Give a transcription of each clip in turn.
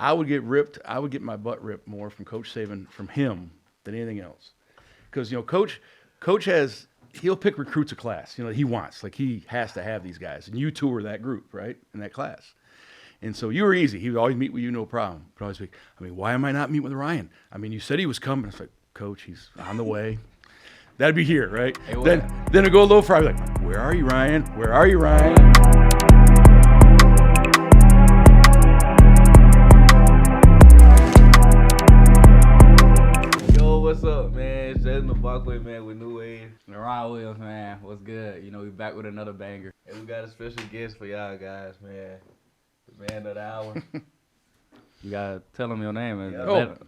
I would get ripped. I would get my butt ripped more from Coach Saban from him than anything else, because Coach he'll pick recruits a class. He wants, like, he has to have these guys, and you two were that group, right, in that class. And so you were easy. He would always meet with you, no problem. But always be, why am I not meeting with Ryan? You said he was coming. It's like, Coach, he's on the way. That'd be here, right? Hey, then it'd go a little far. Like, where are you, Ryan? Where are you, Ryan? Yo, what's up, man? It's just Mbakwe, man, with New Wave. Ryan Williams, man. What's good? We back with another banger. And we got a special guest for y'all guys, man. The man of the hour. You gotta tell him your name.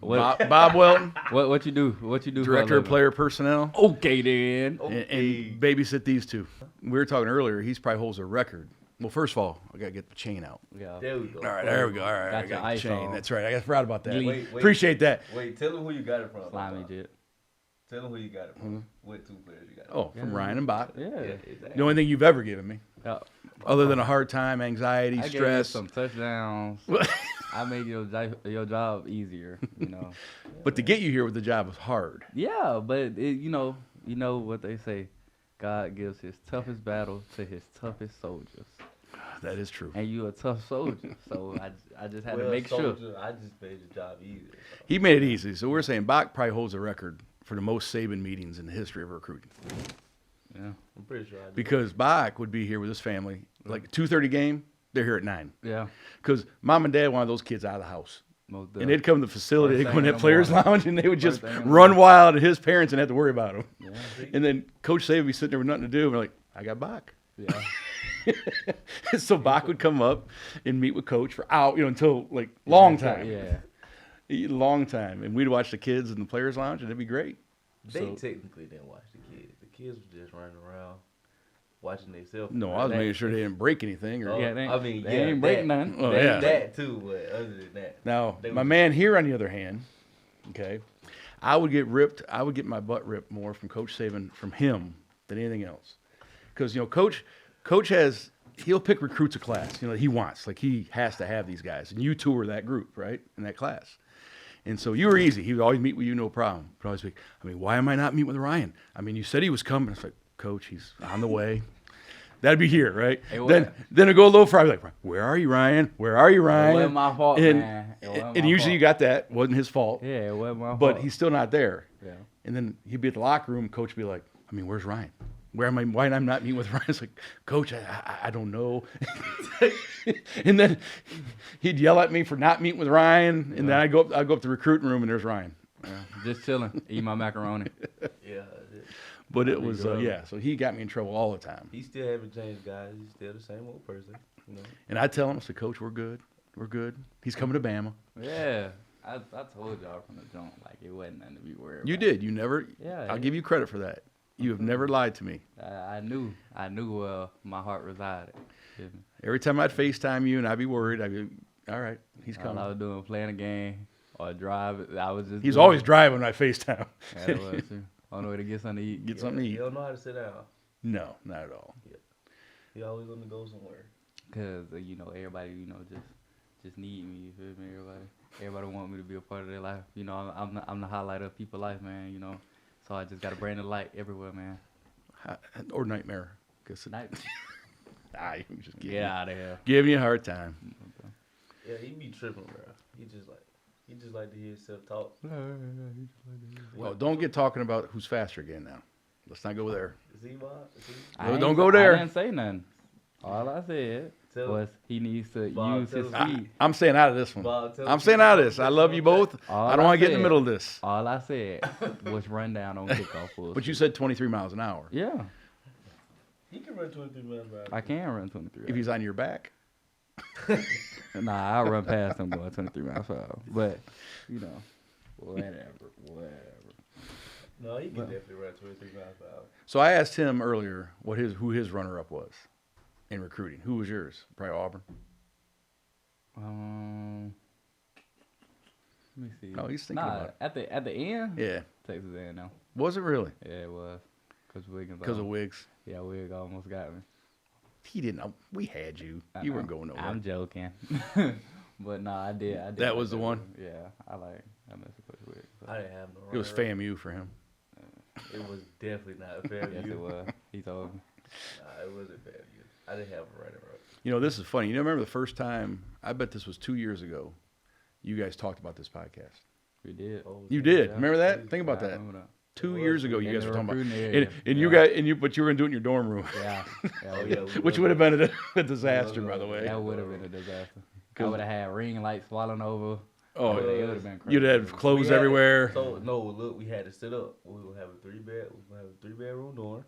Bob Welton. What you do? What you do? Director of Player Personnel. Okay, then. And babysit these two. We were talking earlier. He's probably holds a record. Well, first of all, I gotta get the chain out. Yeah. There we go. All right, there we go. All right, got I got your the chain. on. That's right. I forgot about that. Wait. Appreciate that. Wait, tell him who you got it from. Slimy Jet. Tell him who you got it from. What two players you got it from? From Ryan and Bach. Yeah. Exactly. The only thing you've ever given me, other than a hard time, anxiety, I stress. gave you some touchdowns. I made your job easier. But to get you here with the job was hard. Yeah, but you know what they say. God gives his toughest battle to his toughest soldiers. That is true. And you a tough soldier, so I just had to make sure. I just made the job easier. So. He made it easy. So we're saying Bach probably holds a record for the most Saban meetings in the history of recruiting. Yeah, I'm pretty sure I do. Because Bach would be here with his family, like 2:30 game, they're here at 9. Yeah. Because mom and dad wanted those kids out of the house. Most And they'd come to the facility, they'd go in that players' morning. lounge, and they would just First thing in the run morning. wild at his parents and have to worry about them. Yeah. And then Coach Saban would be sitting there with nothing to do, and we're like, I got Bach. Yeah. So Bach would come up and meet with Coach for until like long time. Yeah. Long time. And we'd watch the kids in the players' lounge, and it'd be great. They technically didn't watch the kids. The kids were just running around watching themselves. No, I was making sure they didn't break anything. Or, Yeah, they ain't breaking nothing. Oh, yeah. That too, but other than that. Now, They my were- man here, on the other hand, okay, I would get ripped. I would get my butt ripped more from Coach Saban from him than anything else, because Coach he'll pick recruits a class. He wants, like, he has to have these guys, and you two were that group, right, in that class. And so you were easy. He would always meet with you, no problem. But always be, why am I not meeting with Ryan? You said he was coming. It's like, Coach, he's on the way. That'd be here, right? Hey, then it'd go a little far. I'd be like, where are you, Ryan? Where are you, Ryan? It wasn't my fault, man. It wasn't And my usually fault. you got that. Wasn't his fault. Yeah, it wasn't my fault. But he's still not there. Yeah. And then he'd be at the locker room. Coach would be like, where's Ryan? Where am I? Why am I not meeting with Ryan? It's like, Coach, I don't know. And then he'd yell at me for not meeting with Ryan. And then I'd go up to the recruiting room, and there's Ryan. Yeah, just chilling, eat my macaroni. Yeah. But it was, so he got me in trouble all the time. He still haven't changed, guys. He's still the same old person. And I tell him, I said, Coach, we're good. We're good. He's coming to Bama. Yeah, I told y'all from the jump, like, it wasn't nothing to be worried about. You did. You never. Yeah. I'll give you credit for that. You have never lied to me. I knew my heart resided. Every time I'd FaceTime you and I'd be worried, I'd be, all right, he's All coming. I was doing, playing a game or drive. I was just. He's doing always it. driving when I FaceTime. Yeah, it was too. On the way to get something to eat. Get something to He eat. don't know how to sit down. No, not at all. He always want to go somewhere. Cause everybody just need me. You feel me? Everybody want me to be a part of their life. I'm the highlight of people's life, man. So I just gotta bring the light everywhere, man. Or nightmare. Night. You just Get out of here. give me a hard time. Yeah, he be tripping, bro. He just like to hear himself talk. Well, don't get talking about who's faster again now. Let's not go there. Is he, Bob? Is he? No, don't go there. I didn't say nothing. All I said was he needs to Bob, use his tell him. speed. I'm staying out of this one. Bob, tell I'm him. staying out of this. I love you both. All I don't want to get in the said- middle of this. All I said was run down on kickoff full But you speed. said 23 miles an hour. Yeah, He can run 23 miles per hour. I can run 23. If he's on your back. Nah, I'll run past him going 23 miles per hour. But, whatever. No, he can definitely run 23 miles per hour. So I asked him earlier who his runner-up was in recruiting. Who was yours? Probably Auburn. Let me see. Oh, he's thinking about it. At the end, Yeah. Texas A&M. Was it really? Yeah, it was. Because of Wiggs. Yeah, Wiggs almost got me. He didn't know. We had you. You weren't going nowhere. I'm joking. But nah, I did. That like was the one? Yeah, I mess with Coach Wick. So. I didn't have no. It was runner-up. FAMU for him. It was definitely not fair. Yes, it was. He told me. Nah, it wasn't fair. I didn't have a runner up. You know, this is funny. You remember the first time, I bet this was 2 years ago, you guys talked about this podcast. We did. Oh, You yeah. did. Yeah. Remember that? Think about Yeah, I that. remember that. 2 was. years ago, you In guys the were talking about, recruiting area. and you Yeah. guys, but you were going to do it in your dorm room, Yeah. Oh, yeah. which would have been a disaster, by the way. That would have been a disaster. I 'Cause- would have had ring lights falling over. Oh, it would have been crazy. you'd have clothes We had- everywhere. So no, look, we had to sit up. We would have a 3-bedroom dorm,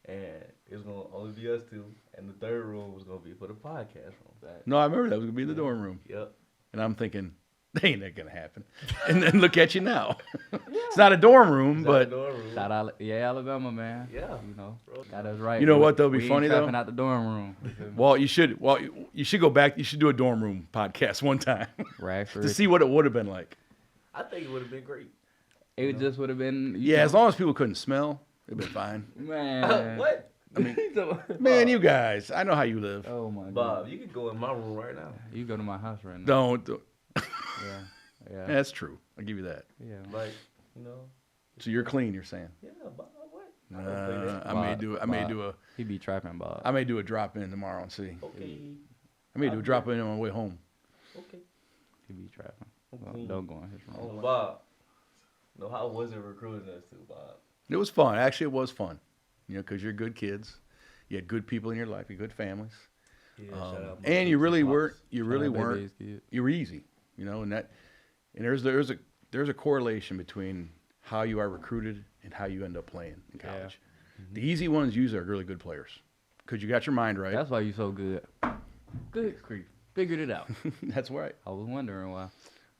and it was gonna only be us two, and the third room was gonna be for the podcast room. No, I remember that was going to be in the dorm room. Yep. And I'm thinking, that ain't going to happen. And then look at you now. It's not a dorm room, It's not but the dorm room. Shout out, Alabama, man. Yeah. You know, Bro. got us right. You know We- what, though, be we ain't funny, though? trapping out the dorm room. well, you should go back. You should do a dorm room podcast one time Rags for to riches. see what it would have been like. I think it would have been great. It just would have been. Yeah, as long as people couldn't smell, it'd been fine. Man. What? I mean, man, you guys, I know how you live. Oh my god. Bob, you could go in my room right now. You go to my house right now. Don't. Yeah. Yeah. That's true. I'll give you that. Yeah. Like, you know. So you're clean. You're saying? Yeah, Bob, what? I don't play that. I may do a He be trapping, Bob. I may do a drop in tomorrow and see. Okay. I may do a drop in on my way home. Okay. He be trapping. Okay. Don't go in his Oh, room. Bob. No, how was it recruiting us too, Bob? It was fun. Actually, it was fun. You know, because you're good kids. You had good people in your life. You had good families. Yeah, shout out my And you kids really and weren't. pops. You really Shout out weren't. Baby's kid. You were easy. You know, and there's a correlation between how you are recruited and how you end up playing in Yeah. college. The easy ones usually are really good players because you got your mind right. That's why you so good. Good grief. Figured it out. That's right. I was wondering why.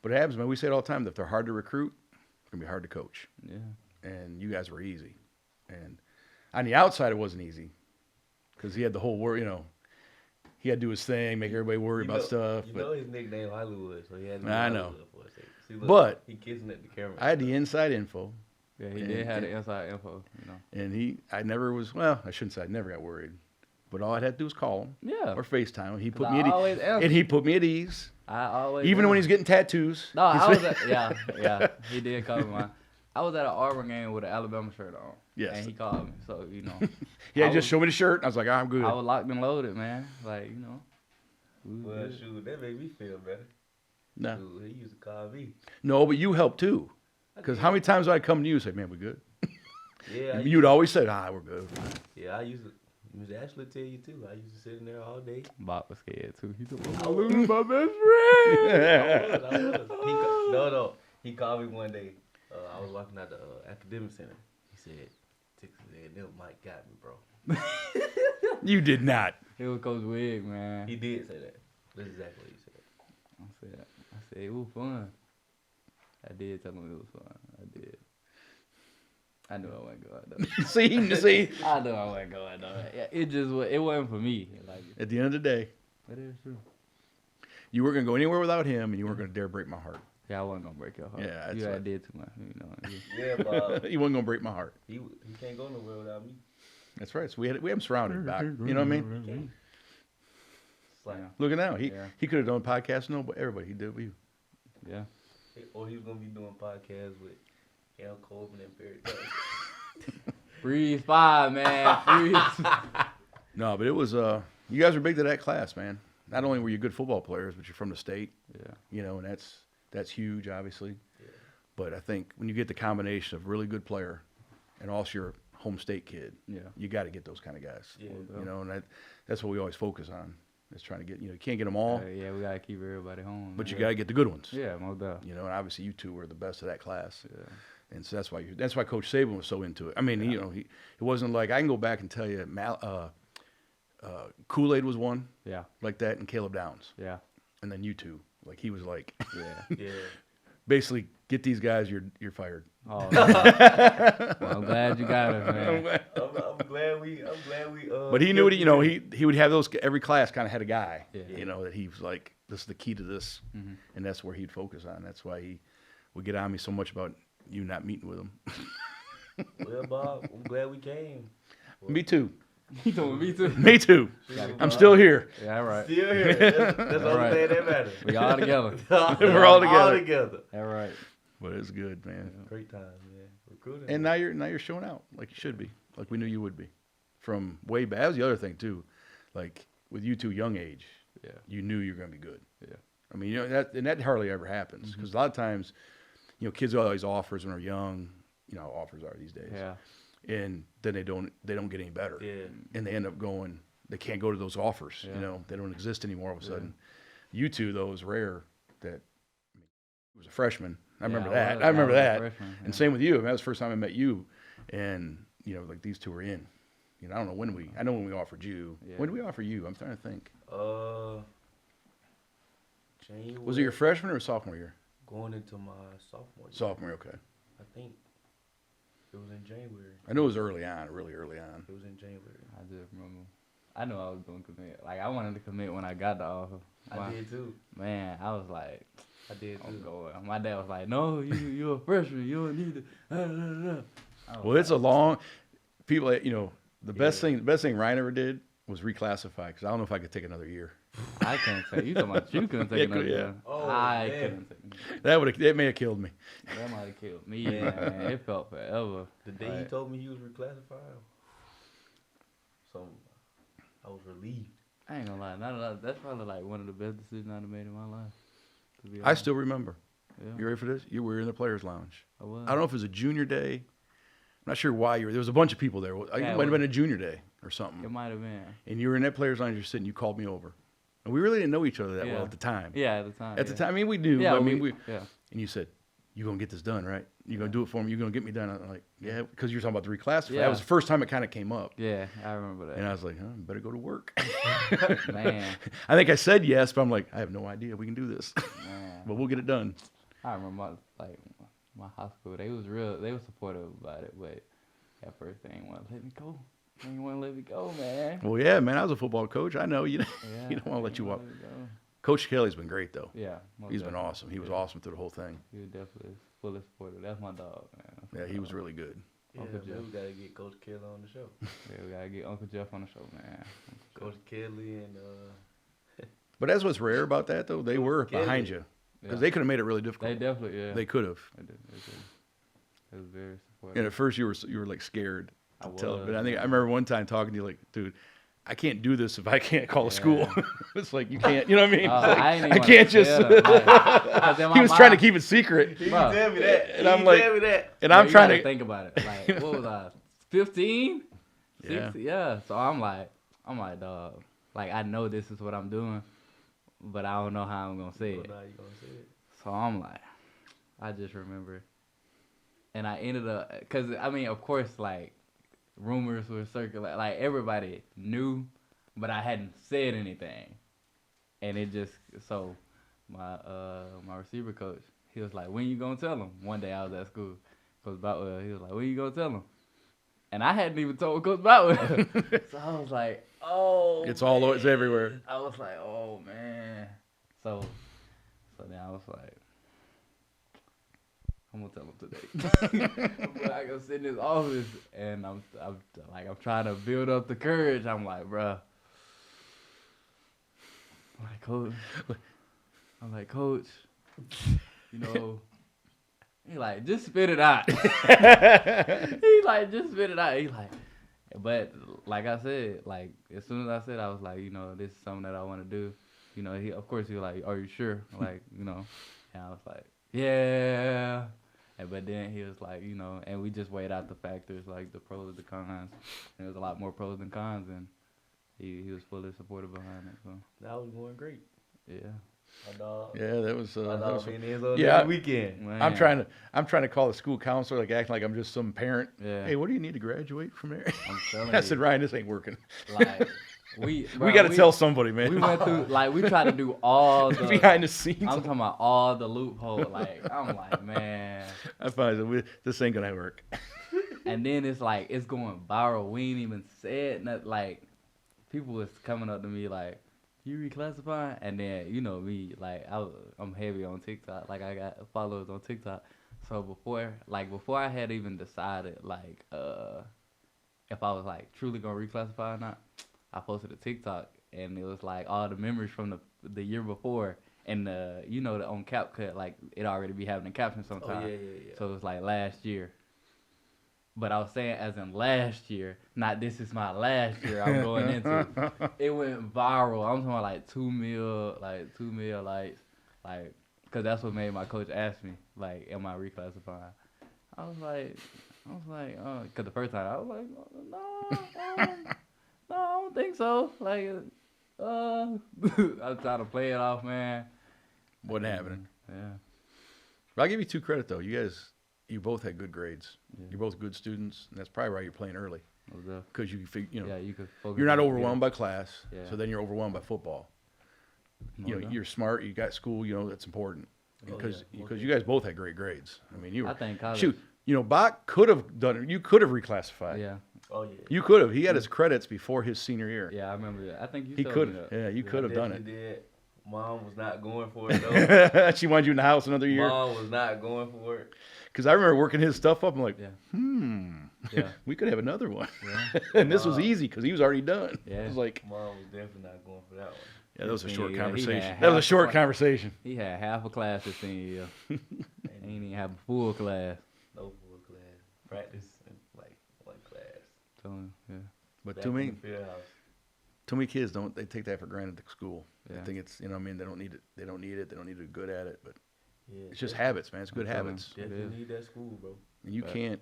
But it happens, man. We say it all the time. That if they're hard to recruit, it's gonna be hard to coach. Yeah. And you guys were easy. And on the outside, it wasn't easy because he had the whole world. You know, he had to do his thing, make everybody worry You about know- stuff. You but know his nickname Hollywood, so he had to be I know. Hollywood for a second. See, look, But- he kissing at the camera. I had the inside info, Yeah, he And- did have the inside info, you know. and I never was. Well, I shouldn't say I never got worried, but all I had to do was call him Yeah. or FaceTime him. He 'Cause put I me at always answer. and he put me at ease, I always even when answer. he's getting tattoos. No, He's- I was at, yeah, he did call me mine. I was at an Auburn game with an Alabama shirt on. Yes. And he called me, so, you know. Yeah, I just was- show me the shirt. I was like, I'm good. I was locked and loaded, man. Like, you know. we was Well, good. shoot, that made me feel better. No, Shoot, he used to call me. no, but you helped too. I Because did. how many times would I come to you and say, "Man, we good"? Yeah, I And you'd always say, "We're good." Yeah, I used to. Miss Ashley tell you too. I used to sit in there all day. Bob was scared, too. He said, I "Oh, was. lose my best friend." No. He called me one day. I was walking out the academic center. He said, "Texas A&M Mike got me, bro." You did not. It was Coach Wig, man. He did say that. That's exactly what he said. I said, it was fun. I did tell him it was fun. I did. I knew I wasn't going though. See. I knew I wasn't going though. Yeah, it wasn't for me. Like, At the end of the day, but it is true. you weren't gonna go anywhere without him, and you weren't gonna dare break my heart. Yeah, I wasn't gonna break your heart. Yeah, that's you right. had did too much. You know. Yeah, Bob. He wasn't gonna break my heart. He can't go nowhere without me. That's right. So we had him surrounded. Doc. You know what I mean? It's like, Yeah. Look at now. Yeah. He could have done podcasts. No, but everybody he did with you. Yeah. or he was gonna be doing podcasts with Al Colvin and Barry Tucker. Breeze 5, man. Breeze. No, but it was. You guys were big to that class, man. Not only were you good football players, but you're from the state. Yeah. You know, and that's huge, obviously. Yeah. But I think when you get the combination of really good player and also your home state kid, Yeah. you got to get those kind of guys. Yeah. You know, and that's what we always focus on. Is trying to get. You know, you can't get them all, Yeah, we gotta keep everybody home. but you man. got to get the good ones. Yeah, no doubt. You know, and obviously you two were the best of that class. Yeah. And so that's why Coach Saban was so into it. I mean, you know, it wasn't like I can go back and tell you, Kool-Aid was one Yeah. like that, and Caleb Downs, Yeah. and then you two. Like he was like, Yeah. Yeah. basically, get these guys, you're fired. Oh, well, I'm glad you got it, man. I'm glad we. But he knew it. You know, he would have those. Every class kind of had a guy. Yeah. You know that he was like, this is the key to this, Mhm. and that's where he'd focus on. That's why he would get on me so much about you not meeting with him. Well, Bob, I'm glad we came. Me too. He told me too. Me too. Shoot, I'm still here. Yeah, all right. Still here. That's the only Right. thing that matters. We all together. We're all together. All together. All right. But it's good, man. Great times, man. Recruiting. And now you're showing out like you should be, like we knew you would be, from way back. That was the other thing too, like with you two young age, Yeah. you knew you were gonna be good. Yeah. I mean, that hardly ever happens because a lot of times, kids always offers when they're young. You know how offers are these days. Yeah. And then they don't get any better. Yeah. And they end up going. They can't go to those offers. Yeah. They don't exist anymore. All of a sudden, you two though, it was rare that he was a freshman. I remember that. I remember that. Freshman, And same with you. I mean, that was the first time I met you, and like these two were in. I don't know when I know when we offered you. Yeah. When did we offer you? I'm trying to think. January. Was it your freshman or sophomore year? Going into my sophomore year. Sophomore, okay. I think it was in January. I know it was early on, really early on. It was in January. I just remember. I knew I was going to commit. Like, I wanted to commit when I got the offer. I did too. Man, I was like, I did I'm too. going. My dad was like, no, you're a freshman. You don't need to. Well, it's a long. People, the best thing Ryan ever did was reclassify because I don't know if I could take another year. I couldn't take. You talking about you couldn't take another year. Oh, I man. couldn't take. That may have killed me. That might have killed me, man. It felt forever. The day he told me he was reclassified, so I was relieved. I ain't gonna lie. That's probably like one of the best decisions I've made in my life. To be I honest. still remember. Yeah. You ready for this? You were in the players' lounge. I was. I don't know if it was a junior day. I'm not sure why you were. There was a bunch of people there. It Yeah, might have been a junior day or something. It might have been. And you were in that players' lounge. You're sitting. You called me over, and we really didn't know each other that well Yeah. at the time. Yeah, at the time. At the time, I mean, we knew. Yeah, but, I mean, we. Yeah. And you said, "You gonna get this done, right? You gonna do it for me? You gonna get me done?" I'm like, "Yeah," because you're talking about the reclassify. That was the first time it kind of came up. Yeah, I remember that. And I was like, better go to work. Man, I think I said yes, but I'm like, I have no idea we can do this, man. but we'll get it done. I remember my high school. They was supportive about it, but at first they didn't want to let me go. They didn't want to let me go, man. Well, yeah, man, I was a football coach. I know you. Yeah, You don't want to let they you didn't walk. wanna let me go. Coach Kelly's been great though. Yeah, most He's been definitely. awesome. He was Yeah. awesome through the whole thing. He was definitely fully supportive. That's my dog, man. That's Yeah, my he was dog. really good. Yeah, Uncle man, Jeff. we gotta get Coach Kelly on the show. Yeah, we gotta get Uncle Jeff on the show, man. Coach Kelly and But that's what's rare about that though. They were Kelly. behind you because Yeah. they could have made it really difficult. They definitely, yeah. They could have. They did. It was very supportive. And at first you were like scared I to tell. was, But I think I man. remember one time talking to you like, dude, I can't do this if I can't call a school. Yeah. It's like you can't. You know what I mean? Oh, It's like, I ain't even I wanna can't just. tell them, like, 'cause in my He was trying to mind- keep it secret. he Bro. tell me that. And I'm He like- tell me that. And Bro, I'm you trying gotta to think about it. Like, what was I? 15? Yeah. 16? Yeah. So I'm like, dog. Like, I know this is what I'm doing, but I don't know how I'm gonna say it. Now you gonna say it. So I'm like, I just remember, and I ended up, cause I mean, of course, like, rumors were circulating, like everybody knew, but I hadn't said anything, and it just so my receiver coach, he was like, when you gonna tell him? One day I was at school, Coach Mbakwe, he was like, when you gonna tell him? And I hadn't even told Coach Mbakwe, so I was like, oh, It's all man. it's everywhere. I was like, oh man. So then I was like, I'm gonna tell him today. But I go sit in his office and I'm trying to build up the courage. I'm like, bruh. I'm like, coach, you know, he like, just spit it out. He like, just spit it out. He like, but like I said, like as soon as I said, I was like, you know, this is something that I want to do. You know, he was like, are you sure? Like, you know, and I was like, yeah. But then he was like, you know, and we just weighed out the factors, like the pros, the cons. There was a lot more pros than cons, and he was fully supportive behind it. So That was going great. yeah, My dog. Yeah, that was. My That dog was being his on Yeah. the weekend. man. I'm trying to call the school counselor, like acting like I'm just some parent. Yeah. Hey, what do you need to graduate from there? I'm telling I you. said, Ryan, this ain't working. Like we got to tell somebody, man. We went through like we tried to do all the behind the scenes. I'm talking about all the loopholes. Like I'm like, man. I finally said, this ain't gonna work. And then it's like it's going viral. We ain't even said nothing. Like people was coming up to me like, "You reclassify?" And then you know me, like I'm heavy on TikTok. Like I got followers on TikTok. So before I had even decided like if I was like truly gonna reclassify or not. I posted a TikTok and it was like all the memories from the year before, and on CapCut, like it already be having a caption sometimes. Oh yeah. So it was like last year. But I was saying as in last year, not this is my last year I'm going into. It went viral. I'm talking about like 2 mil likes, like, cause that's what made my coach ask me, like, am I reclassifying? I was like, cause the first time I was like, no, I don't think so. Like, I was trying to play it off, man. Wasn't happening. Yeah. But I'll give you 2 credit though. You both had good grades. Yeah. You're both good students, and that's probably why you're playing early. Because you could focus you're not on- overwhelmed by class, Yeah. so then you're overwhelmed by football. No doubt. You're smart. You got school. That's important Oh, because yeah. you guys both had great grades. I mean, you were I think college. shoot. Bach could have done it. You could have reclassified. Yeah. Oh yeah. You could have. He had his credits before his senior year. Yeah, I remember that. I think you He told could me have. that. Yeah, you could have done it. Did. Mom was not going for it though. She wanted you in the house another year. Mom was not going for it. Because I remember working his stuff up. I'm like, Yeah. Yeah. we could have another one. Yeah. And this was easy because he was already done. Yeah. It was like, Mom was definitely not going for that one. yeah, that was a short Yeah, he conversation. had That was a half short the- conversation. He had half a class this senior year. He ain't even have a full class. No full class. Practice in like one class. So, yeah. But Back too in many the field house. kids they take that for granted at school. Yeah. I think it's they don't need it. They don't need it. They don't need to be good at it. But Yeah, it's just habits, man. It's good I'm telling habits. you. It Definitely is. need that school, bro. And you Right. can't.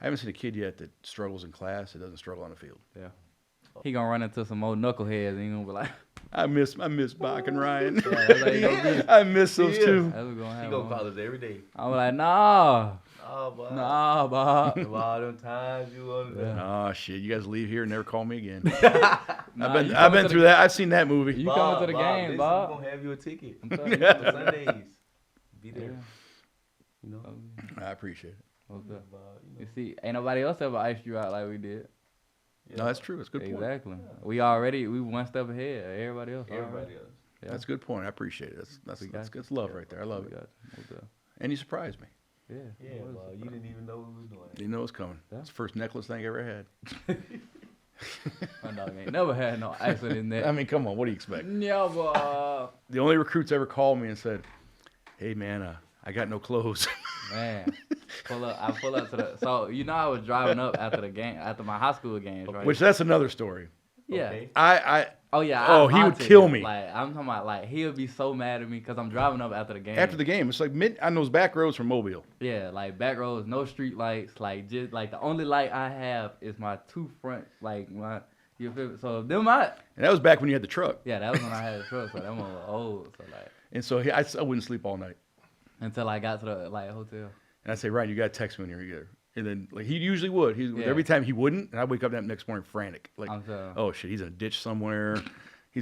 I haven't seen a kid yet that struggles in class. That doesn't struggle on the field. Yeah. He gonna run into some old knuckleheads and he gonna be like, I miss Bach and Ryan. yeah, that's how he gonna be. I miss those Yeah. two. That's what's gonna He happen. go call us every day. I was like, nah, Oh, boy. Bob. Of all them times you on the Yeah. Oh shit! You guys leave here and never call me again. Nah, I've you been coming to through the- that. I've seen that movie. You coming to the game, listen, Bob? We gonna have you a ticket I'm telling you. for Sundays. Be Yeah. there. You know. I appreciate it. What's up? Bob, You see, ain't nobody else ever iced you out like we did. yeah. No, that's true. That's a good point. Exactly. We one step ahead of everybody else. Everybody else. Yeah. That's a good point. I appreciate it. That's We got that's love right there. I love We it. got you. What's up? And you surprised me. Yeah. Yeah, it was. Bob, you didn't even know we was doing it. You know it's coming. Yeah. It's the first necklace thing I ever had. My dog ain't never had no accident in that. I mean, come on. What do you expect? Never. The only recruits ever called me and said, "Hey man, I got no clothes." Man, I pull up to the. So I was driving up after the game, after my high school games, right? Which that's another story. yeah. Okay. I Oh yeah. Oh, he would haunted kill him. me. Like I'm talking about, like he'll be so mad at me because I'm driving up after the game. after the game, it's like on those back roads from Mobile. Yeah, like back roads, no street lights, like just like the only light I have is my two front, like my. You feel me? So them I. And that was back when you had the truck. Yeah, that was when I had a truck, so them was old. So like And so I wouldn't sleep all night. until I got to the hotel. And I'd say, Ryan, you got to text me when you're here. And then like he usually would. Yeah. Every time he wouldn't, and I'd wake up that next morning frantic. Like, I'm so. oh shit, he's in a ditch somewhere.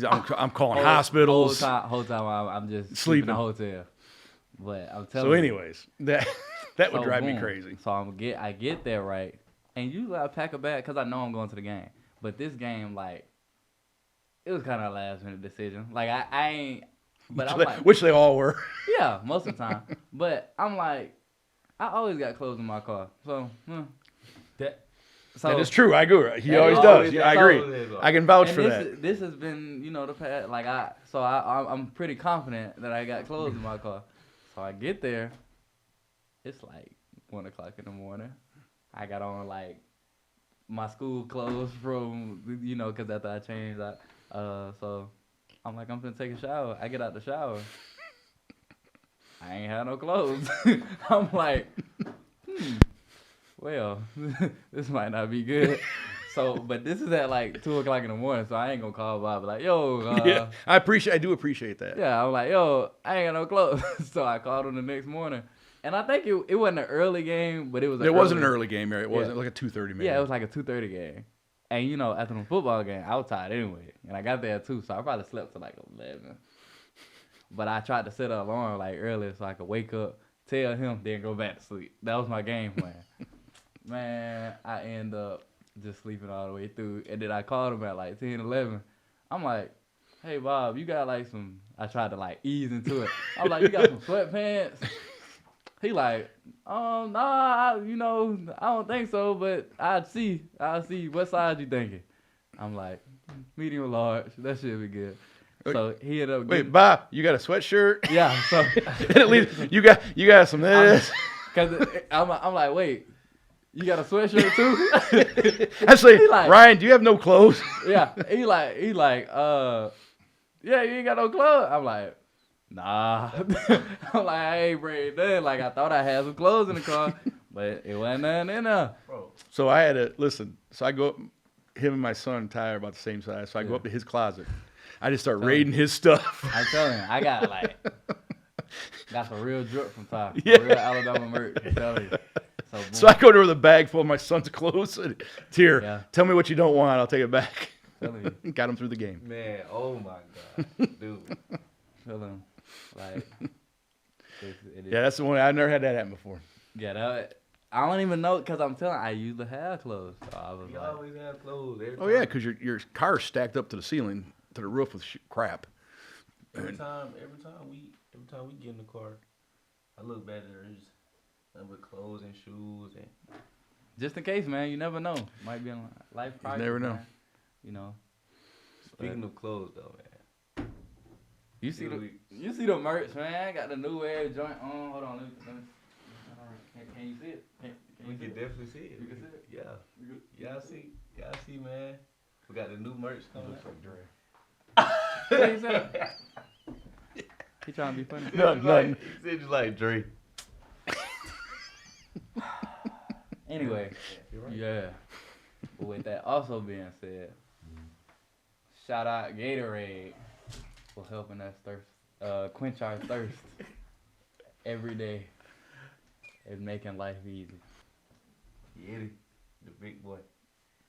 I'm calling hospitals. Whole time I'm just Sleeping. sleeping in the hotel. But I'm telling So you. anyways, that would So, drive me boom. crazy. So I get there right, and usually I pack a bag because I know I'm going to the game. But this game, like, it was kind of a last minute decision. Like I ain't, but I'm like, Which they all were. yeah, most of the time. But I'm like, I always got clothes in my car, so. So That is true. I agree. He Yeah, always he does. always Yeah, I got agree. clothes in. I can vouch and for this, that. this has been, the past. Like I'm pretty confident that I got clothes in my car. So I get there, it's like 1:00 in the morning. I got on like my school clothes from, because after I changed, so I'm like, I'm gonna take a shower. I get out the shower. I ain't had no clothes. I'm like, well, this might not be good. So, but this is at like 2:00 in the morning, so I ain't gonna call Bob like, yo, Yeah, I do appreciate that. yeah, I'm like, yo, I ain't got no clothes. So I called him the next morning. And I think it wasn't an early game, but it was It wasn't an early game, right? It wasn't like a 2:30 maybe. Yeah, it was like a 2:30 game. And after the football game, I was tired anyway. And I got there at 2, so I probably slept till like 11. But I tried to set an alarm like earlier so I could wake up, tell him, then go back to sleep. That was my game plan. Man, I end up just sleeping all the way through. And then I called him at like 10, 11. I'm like, hey, Bob, you got like some... I tried to like ease into it. I'm like, you got some sweatpants? He like, nah, you know, I don't think so, but I'll see. What size you thinking? I'm like, medium or large. That should be good. So he ended up Wait, Bob, you got a sweatshirt? yeah, so At least you got some this. Cause I'm like, wait, you got a sweatshirt too? I say, He like- Ryan, do you have no clothes? Yeah, he like, yeah, you ain't got no clothes. I'm like, nah. I'm like, I ain't bring nothing. Like I thought I had some clothes in the car, but it wasn't nothing in there. Bro, So I had to listen. So I go up. Him and my son and Ty are about the same size. So I go up to his closet. I just start raiding his stuff. I'm telling you, I got some real drip from Ty. Yeah. Real Alabama merch. I'm telling you. So I go to the bag full of my son's clothes. And, Here, Yeah. tell me what you don't want. I'll take it back. Telling you. Got him through the game. man, oh my God, dude. Feeling like it is. Yeah, that's the one. I've never had that happen before. Yeah, that, I don't even know because I'm telling you, I usually have clothes. So I was You like, always have clothes. Every Oh time. yeah, because your car's stacked up to the ceiling, to the roof with crap. Every time we get in the car, I look back and there's nothing but clothes and shoes and just in case, man, you never know. Might be in life crisis. never know. Man. You know. speaking of clothes though, man. You see the merch, man. I got the new wave joint on. Hold on, let me can you see it? Can We you see can it? definitely see it. You can see it? Yeah. Y'all see, man. We got the new merch coming out. Can you see it? He trying to be funny. Nothing. He said just like Dre. Anyway, You're right. yeah. But with that also being said, shout out Gatorade for helping us quench our thirst every day and making life easy. Yeti, the big boy.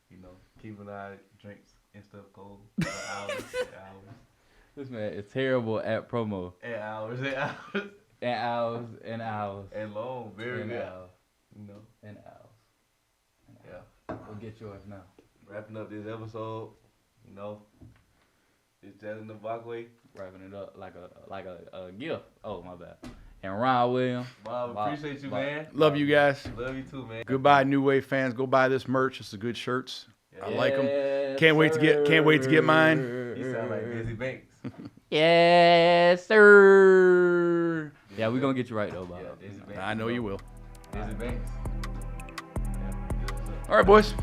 You know, keeping our drinks and stuff cold for hours and hours. This man is terrible at promo. And hours and hours. And hours and hours. And long, very and good. hours. You know, And hours. And yeah. hours. We'll get yours now. Wrapping up this episode, you know, it's telling the Mbakwe. Wrapping it up like a gift. Oh, my bad. And Ron Williams. Bob, appreciate you, Bob. man. Love you guys. Love you too, man. Goodbye, New Wave fans. Go buy this merch. It's the good shirts. Yeah. I like 'em. Yes, Can't wait to get mine. You sound like Busy Banks. Yes, sir. Yeah, we're gonna get you right though, Bob. Yeah, Busy Banks. I know you will. Busy Banks. Yeah, good stuff. All right, boys.